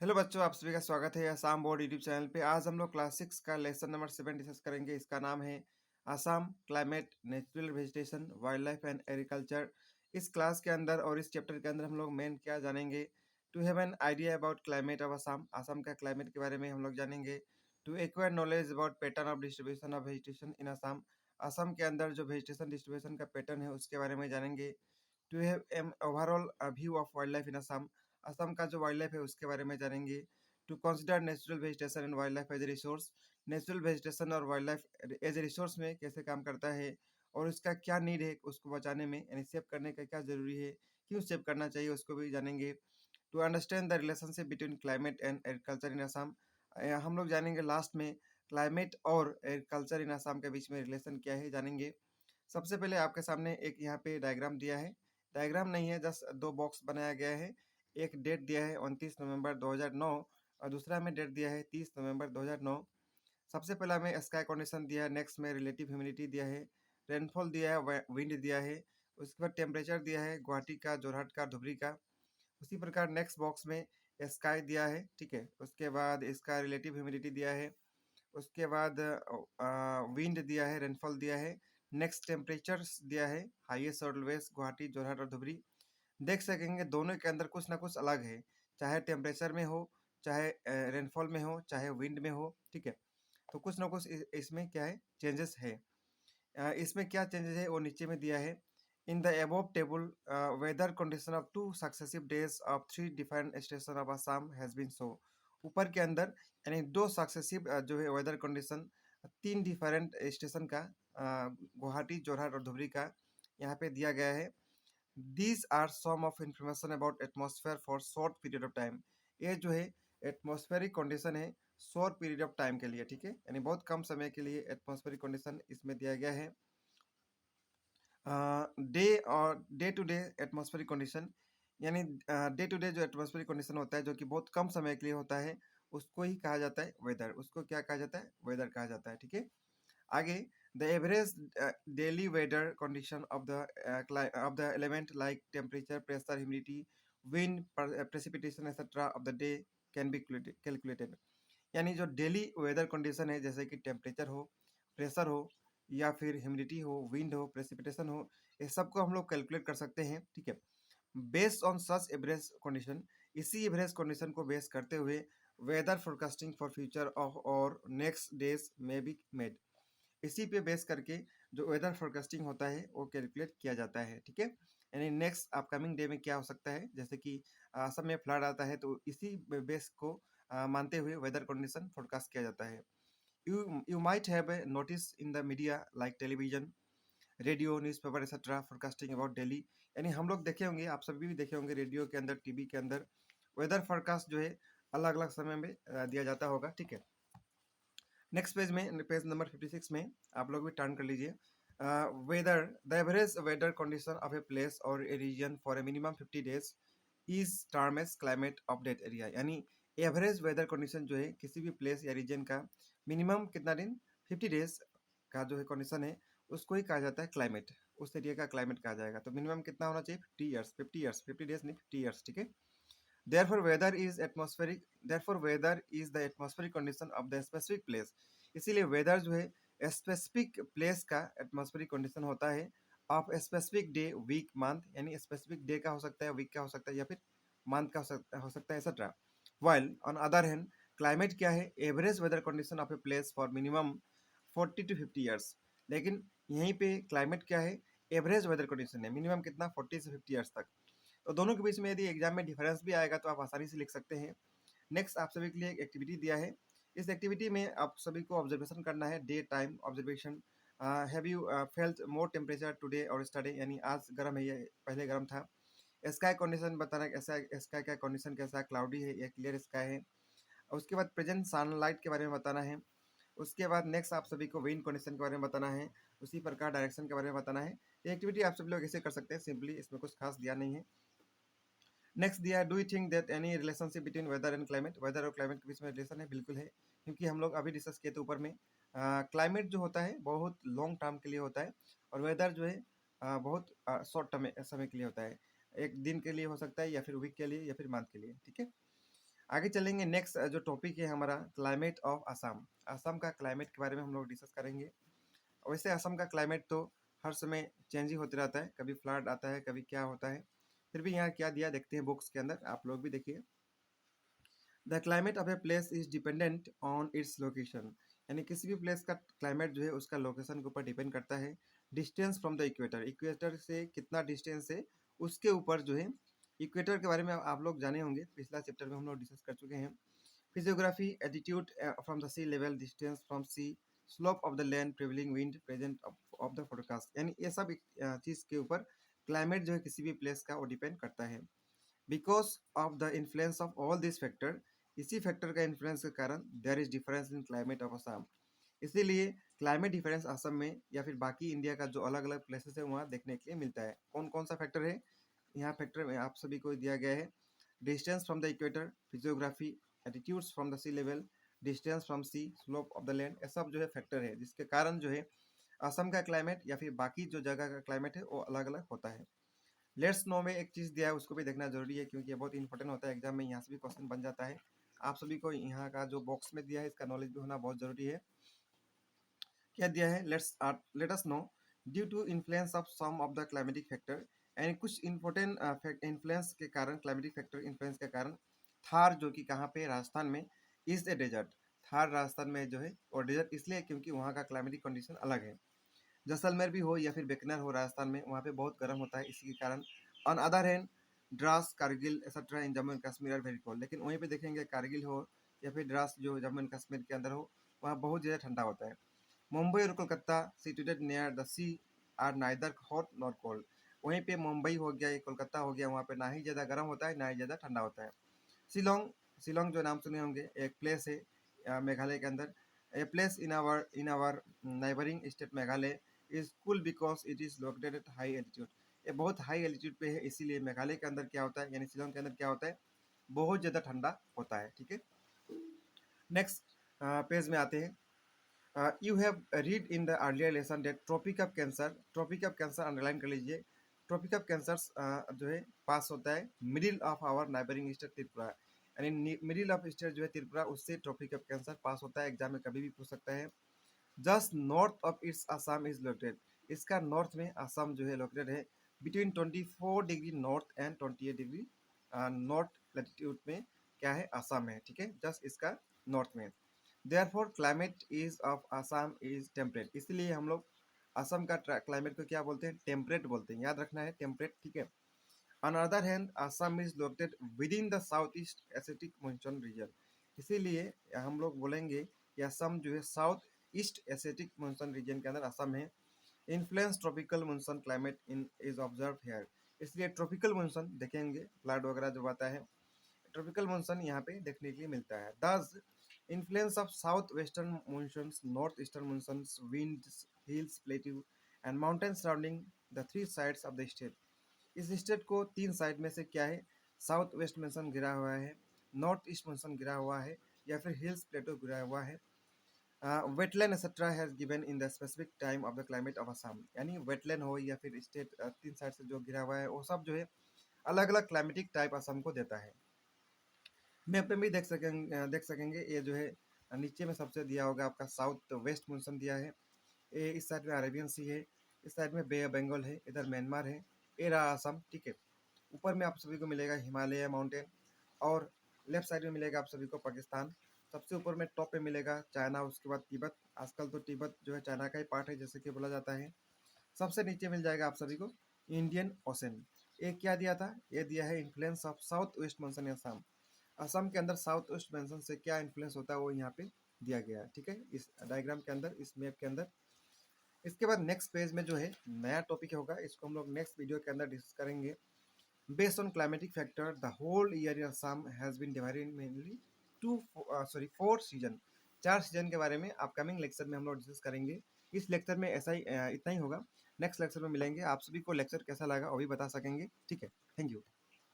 Hello बच्चों, आप सभी का स्वागत है आसाम बोर्ड यूट्यूब चैनल पे। आज हम लोग क्लास 6 का लेसन नंबर 7 डिस्कस करेंगे। इसका नाम है Assam climate, natural vegetation, wild life and agriculture. इस क्लास के अंदर और इस चैप्टर के अंदर हम लोग मेन क्या जानेंगे? To have an idea about climate of Assam, Assam का क्लाइमेट के बारे में हम लोग जानेंगे। To acquire knowledge about pattern of distribution of vegetation in Assam, Assam के अंदर जो वेजिटेशन डिस्ट्रीब्यूशन का पैटर्न है उसके बारे में जानेंगे। To have an overall view of wild life in Assam, Assam का जो वाइल्ड लाइफ है उसके बारे में जानेंगे। To consider natural vegetation and wild life as a resource, natural vegetation और wild life as a resource में कैसे काम करता है और उसका क्या नीड है उसको बचाने में, यानी सेव करने का क्या जरूरी है, क्यों सेव करना चाहिए उसको भी जानेंगे। To understand the relationship between climate and agriculture in Assam, हम लोग जानेंगे लास्ट में क्लाइमेट और एग्रीकल्चर इन असम के बीच में रिलेशन क्या है जानेंगे। सबसे पहले आपके सामने एक यहाँ पे डायग्राम दिया है, डायग्राम नहीं है, जस्ट दो बॉक्स बनाया गया है। एक डेट दिया है 29 नवंबर 2009 और दूसरा में डेट दिया है 30 नवंबर 2009। सबसे पहला में स्काई कंडीशन दिया है, नेक्स्ट में रिलेटिव ह्यूमिडिटी दिया है, रेनफॉल दिया है, विंड दिया है, उसके बाद टेम्परेचर दिया है गुवाहाटी का, जोरहाट का, धुबरी का। उसी प्रकार नेक्स्ट बॉक्स में स्काई दिया है, ठीक है। उसके बाद इसका रिलेटिव ह्यूमिडिटी दिया है, उसके बाद विंड दिया है, रेनफॉल दिया है, नेक्स्ट टेम्परेचर्स दिया है, हाईएस्ट और लोएस्ट गुवाहाटी, जोरहाट और धुबरी। देख सकेंगे दोनों के अंदर कुछ ना कुछ अलग है, चाहे टेम्परेचर में हो, चाहे रेनफॉल में हो, चाहे विंड में हो, ठीक है। तो कुछ ना कुछ इसमें क्या है, चेंजेस है। इसमें क्या चेंजेस है वो नीचे में दिया है। In the above table weather condition of two successive days of three different station of Assam has been show. ऊपर के अंदर यानी दो सक्सेसिव जो है वेदर कंडीशन तीन डिफरेंट स्टेशन का, गुवाहाटी, जोरहाट और धुबरी का यहाँ पे दिया गया है। These are some of information about atmosphere for short period of time। ये जो है एटमॉस्फेरिक कंडीशन है शॉर्ट पीरियड ऑफ टाइम के लिए, ठीक है, यानी बहुत कम समय के लिए एटमॉस्फेरिक कंडीशन इसमें दिया गया है। डे और day to day atmospheric condition, यानी डे टू डे जो एटमॉस्फेरिक कंडीशन होता है जो कि बहुत कम समय के लिए होता है उसको ही कहा जाता है वेदर। उसको क्या कहा जाता है? वेदर कहा जाता है, ठीक है। आगे the average daily weather condition of the element like temperature, pressure, humidity, wind, precipitation etcetera of the day can be calculated. यानी जो डेली वेदर कंडीशन है जैसे कि टेम्परेचर हो, प्रेशर हो, या फिर ह्यूमिडिटी हो, विंड हो, प्रेसिपिटेशन हो, ये सबको हम लोग कैलकुलेट कर सकते हैं, ठीक है। Based on such average condition, इसी एवरेज कंडीशन को बेस करते हुए weather forecasting for future of और नेक्स्ट डेज में बी मेड। इसी पे बेस करके जो वेदर फोरकास्टिंग होता है वो कैलकुलेट किया जाता है, ठीक है। यानी नेक्स्ट अपकमिंग डे में क्या हो सकता है, जैसे कि असम में फ्लड आता है तो इसी बेस को मानते हुए वेदर कंडीशन फोरकास्ट किया जाता है। You might have notice in the media like television, radio, newspaper etcetera forecasting about daily. यानी हम लोग देखे होंगे, आप सभी भी देखे होंगे, रेडियो के अंदर, टीवी के अंदर वेदर फोरकास्ट जो है अलग अलग समय में दिया जाता होगा, ठीक है। नेक्स्ट पेज में, पेज नंबर 56 में आप लोग भी टर्न कर लीजिए। Weather, the average weather condition of a place और a region for a minimum 50 days is term as climate of that area. यानी एवरेज वेदर कंडीशन जो है किसी भी प्लेस या रीजन का मिनिमम कितना दिन, 50 डेज का जो है कंडीशन है उसको ही कहा जाता है क्लाइमेट। उस एरिया का क्लाइमेट कहा जाएगा। तो मिनिमम कितना होना चाहिए? 50 ईयर्स, 50 ईयर्स, 50 डेज नहीं, 50 ईयर्स, ठीक है। Therefore, weather is atmospheric. Therefore, weather is the atmospheric condition of the specific place। इसीलिए वेदर जो है स्पेसिफिक प्लेस का एटमॉस्फेरिक कंडीशन होता है of specific day, week, month. यानी स्पेसिफिक डे का हो सकता है, वीक का हो सकता है, या फिर मंथ का हो सकता है etcetera. While on other hand climate क्या है? Average weather condition of a place for minimum 40 to 50 years. लेकिन यहीं पे क्लाइमेट क्या है? एवरेज वेदर कंडीशन है, मिनिमम कितना, 40 से 50 ईयर्स तक। तो दोनों के बीच में यदि एग्जाम में डिफरेंस भी आएगा तो आप आसानी से लिख सकते हैं। नेक्स्ट आप सभी के लिए एक एक्टिविटी दिया है। इस एक्टिविटी में आप सभी को ऑब्जर्वेशन करना है, day time observation. Have you felt more temperature today और स्टडे, यानी आज गर्म है या पहले गर्म था। स्काई कंडीशन बताना, ऐसा स्काई का कंडीशन कैसा है, क्लाउडी है या क्लियर स्काई है। उसके बाद प्रेजेंट सनलाइट के बारे में बताना है। उसके बाद नेक्स्ट आप सभी को विंड कंडीशन के बारे में बताना है। उसी प्रकार डायरेक्शन के बारे में बताना है। ये एक्टिविटी आप सभी लोग ऐसे कर सकते हैं सिंपली, इसमें कुछ खास दिया नहीं है। नेक्स्ट दिया है, do you think that any relationship between weather and climate, weather और क्लाइमेट के बीच में रिलेशन है? बिल्कुल है, क्योंकि हम लोग अभी डिस्कस किए थे ऊपर में। क्लाइमेट जो होता है बहुत लॉन्ग टर्म के लिए होता है और वेदर जो है बहुत शॉर्ट टर्म समय के लिए होता है। एक दिन के लिए हो सकता है, या फिर वीक के लिए, या फिर मंथ के लिए, ठीक है। आगे चलेंगे। नेक्स्ट जो टॉपिक है हमारा क्लाइमेट ऑफ असम। असम का क्लाइमेट के बारे में हम लोग डिस्कस करेंगे। वैसे असम का क्लाइमेट तो हर समय चेंज ही होते रहता है, कभी फ्लड आता है, कभी क्या होता है। फिर भी यहाँ क्या दिया देखते हैं बुक्स के अंदर, आप लोग भी देखिए। The climate of a place is dependent on its location, यानी किसी भी प्लेस का क्लाइमेट जो है उसका लोकेशन के ऊपर डिपेंड करता है। Distance from the equator, equator से कितना डिस्टेंस है उसके ऊपर जो है। इक्वेटर के बारे में आप लोग जाने होंगे, पिछला चैप्टर में हम लोग डिस्कस कर चुके हैं। Physiography, attitude from the sea level, distance from sea, slope of the land, prevailing wind, present of the forecast, यानी ये सब चीज़ के ऊपर क्लाइमेट जो है किसी भी प्लेस का वो डिपेंड करता है। Because of the influence of all this factor, इसी फैक्टर का इन्फ्लुएंस के कारण there is difference in climate of Assam. इसीलिए क्लाइमेट डिफरेंस असम में या फिर बाकी इंडिया का जो अलग अलग प्लेसेस है वहाँ देखने के लिए मिलता है। कौन कौन सा फैक्टर है यहाँ फैक्टर में आप सभी को दिया गया है। Distance from the equator, physiography, attitudes from the sea level, distance from sea, slope of the land, ये सब जो है फैक्टर है जिसके कारण जो है असम का क्लाइमेट या फिर बाकी जो जगह का क्लाइमेट है वो अलग अलग होता है। लेट्स नो में एक चीज़ दिया है उसको भी देखना जरूरी है, क्योंकि ये बहुत इंपॉर्टेंट होता है, एग्जाम में यहाँ से भी क्वेश्चन बन जाता है। आप सभी को यहाँ का जो बॉक्स में दिया है इसका नॉलेज भी होना बहुत जरूरी है। क्या दिया है, let us know, due to influence of some of the climatic factor, यानी कुछ इंपॉर्टेंट इन्फ्लुएंस के कारण, क्लाइमेटिक फैक्टर इन्फ्लुएंस के कारण थार जो कि कहाँ पे, राजस्थान में, is a desert, Thar Rajasthan में जो है और डेजर्ट इसलिए क्योंकि वहाँ का क्लाइमेटिक कंडीशन अलग है। जैसलमेर भी हो या फिर बीकानेर हो राजस्थान में, वहाँ पे बहुत गर्म होता है, इसी के कारण। On other hand Dras, Kargil etcetera in Jammu and Kashmir are very cold, लेकिन वहीं पे देखेंगे कारगिल हो या फिर द्रास जो जम्मू एंड कश्मीर के अंदर हो, वहाँ बहुत ज़्यादा ठंडा होता है। मुंबई और Kolkata situated near the sea are neither hot nor cold, वहीं पे मुंबई हो गया, कोलकाता हो गया, वहाँ पे ना ही ज़्यादा गर्म होता है ना ही ज़्यादा ठंडा होता है। शिलोंग, शिलोंग जो नाम सुने होंगे, एक प्लेस है मेघालय के अंदर। A place in our neighbouring state Meghalaya is cool because it is located at high altitude, ये बहुत हाई एल्टीट्यूड पे है, इसीलिए मेघालय के अंदर क्या होता है, यानी शिलोंग के अंदर क्या होता है, बहुत ज़्यादा ठंडा होता है। ठीक है, नेक्स्ट पेज में आते हैं। You have read in the earlier lesson that Tropic of Cancer, Tropic of Cancer underline कर लीजिए। ट्रॉपिक ऑफ कैंसर जो है पास होता है middle of our neighbouring state Tripura, यानी मिडिल ऑफ स्टेट जो है त्रिपुरा, उससे ट्रॉपिक ऑफ कैंसर पास होता है, एग्जाम में कभी भी पूछ सकता है। Just north of its Assam is located, इसका नॉर्थ में आसाम जो है लोकेटेड है, between 24 degree north and 28 degree north latitude में क्या है, आसाम है। ठीक है, जस्ट इसका नॉर्थ में। Therefore climate is of Assam is temperate, इसलिए हम लोग असम का क्लाइमेट को क्या बोलते हैं, टेम्परेट बोलते हैं, याद रखना है टेम्परेट। ठीक है, on other hand Assam is located within the south east Asiatic monsoon region, इसीलिए हम लोग बोलेंगे कि असम जो है south east Asiatic monsoon region के अंदर असम है। Influence tropical monsoon climate in is observe here, इसलिए ट्रॉपिकल मॉनसून देखेंगे, फ्लड वगैरह जो आता है, ट्रॉपिकल मॉनसून यहाँ पे देखने के लिए मिलता है। दस influence of south western monsoons, north eastern monsoons, winds, hills, plateau and mountain surrounding the three sides of the state, इस स्टेट को तीन साइड में से क्या है, साउथ वेस्ट मानसून गिरा हुआ है, नॉर्थ ईस्ट मानसून गिरा हुआ है, या फिर हिल्स प्लेटो गिरा हुआ है। Wetland etcetera has given in the specific time of the climate of Assam, यानी वेटलैंड हो या फिर स्टेट तीन साइड से जो गिरा हुआ है वो सब जो है अलग अलग क्लाइमेटिक टाइप असम को देता है। मैप में भी देख सकेंगे ये जो है नीचे में सबसे दिया होगा आपका साउथ वेस्ट मानसून दिया है, ये इस साइड में अरेबियन सी है, इस साइड में बे ऑफ बंगाल है, इधर म्यांमार है, ये रहा असम। ठीक है, ऊपर में आप सभी को मिलेगा हिमालय माउंटेन, और लेफ्ट साइड में मिलेगा आप सभी को पाकिस्तान, सबसे ऊपर में टॉप पे मिलेगा चाइना, उसके बाद तिब्बत, आजकल तो तिब्बत जो है चाइना का ही पार्ट है जैसे कि बोला जाता है। सबसे नीचे मिल जाएगा आप सभी को इंडियन ओशन। ये क्या दिया था, ये दिया है influence of south west monsoon Assam, Assam के अंदर साउथ वेस्ट मानसून से क्या इन्फ्लुएंस होता है वो यहाँ पे दिया गया है। ठीक है, इस डायग्राम के अंदर, इस मैप के अंदर। इसके बाद नेक्स्ट पेज में जो है नया टॉपिक होगा, इसको हम लोग नेक्स्ट वीडियो के अंदर डिस्कस करेंगे। Based on climatic factor the whole year in Assam has been divided mainly four season, चार सीजन के बारे में अपकमिंग लेक्चर में हम लोग डिस्कस करेंगे। इस लेक्चर में ऐसा ही इतना ही होगा, नेक्स्ट लेक्चर में मिलेंगे। आप सभी को लेक्चर कैसा लगा वो भी बता सकेंगे। ठीक है, थैंक यू।